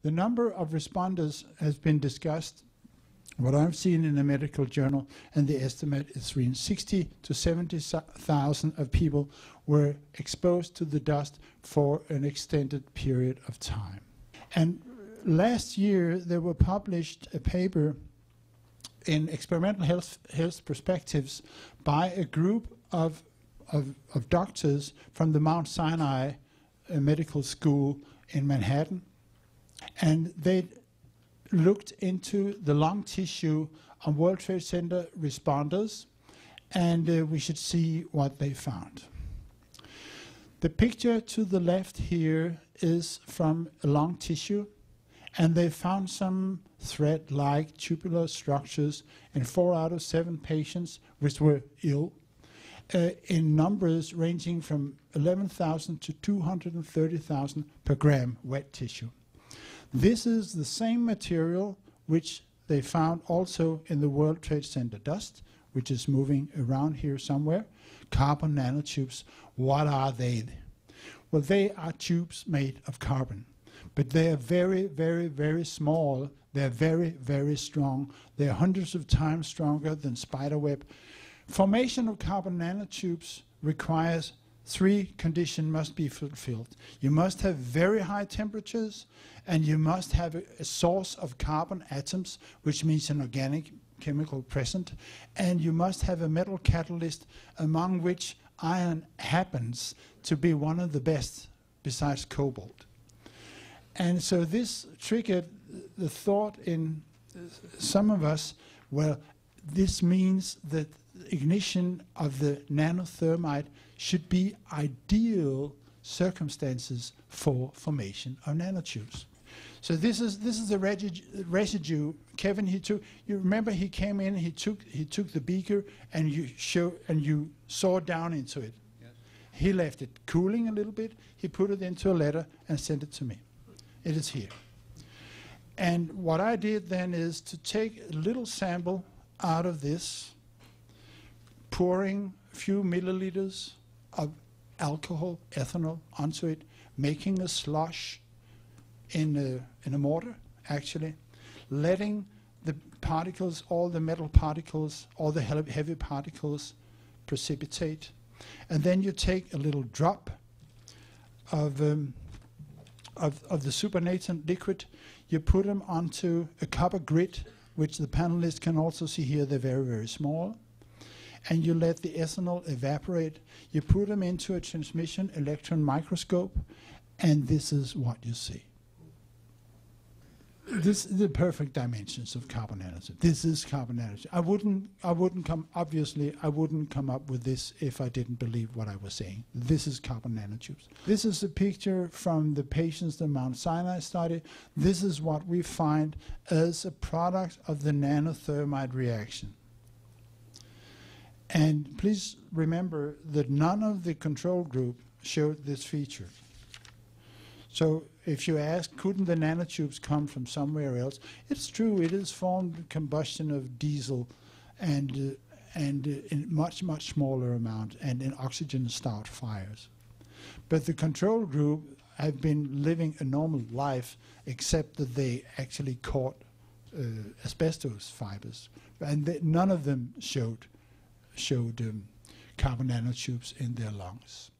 The number of responders has been discussed. What I've seen in a medical journal, and the estimate is between 60 to 70,000 of people were exposed to the dust for an extended period of time. And last year, there were published a paper in Experimental Health Perspectives by a group of doctors from the Mount Sinai Medical School in Manhattan. And they looked into the lung tissue on World Trade Center responders, and we should see what they found. The picture to the left here is from a lung tissue, and they found some thread-like tubular structures in 4 out of 7 patients which were ill, in numbers ranging from 11,000 to 230,000 per gram wet tissue. This is the same material which they found also in the World Trade Center dust, which is moving around here somewhere. Carbon nanotubes, what are they? Well, they are tubes made of carbon, but they are very, very, very small. They're very, very strong. They're hundreds of times stronger than spiderweb. Formation of carbon nanotubes requires 3 conditions must be fulfilled. You must have very high temperatures, and you must have a source of carbon atoms, which means an organic chemical present, and you must have a metal catalyst, among which iron happens to be one of the best besides cobalt. And so this triggered the thought in some of us, well, this means that ignition of the nanothermite should be ideal circumstances for formation of nanotubes. So this is the residue. Kevin, you remember he came in, he took the beaker, and you saw down into it. Yes. He left it cooling a little bit. He put it into a letter and sent it to me. It is here. And what I did then is to take a little sample out of this, pouring a few milliliters of alcohol, ethanol, onto it, making a slush in a mortar, actually, letting the particles, all the metal particles, all the heavy particles precipitate. And then you take a little drop of the supernatant liquid, you put them onto a copper grid, which the panelists can also see here, they're very, very small. And you let the ethanol evaporate. You put them into a transmission electron microscope, and this is what you see. This is the perfect dimensions of carbon nanotube. This is carbon nanotube. Obviously, I wouldn't come up with this if I didn't believe what I was saying. This is carbon nanotubes. This is a picture from the patients, the Mount Sinai study. This is what we find as a product of the nanothermite reaction. And please remember that none of the control group showed this feature. So if you ask, couldn't the nanotubes come from somewhere else? It's true, it is formed combustion of diesel and in much, much smaller amount and in oxygen-starved fires. But the control group have been living a normal life, except that they actually caught asbestos fibers. And none of them showed carbon nanotubes in their lungs.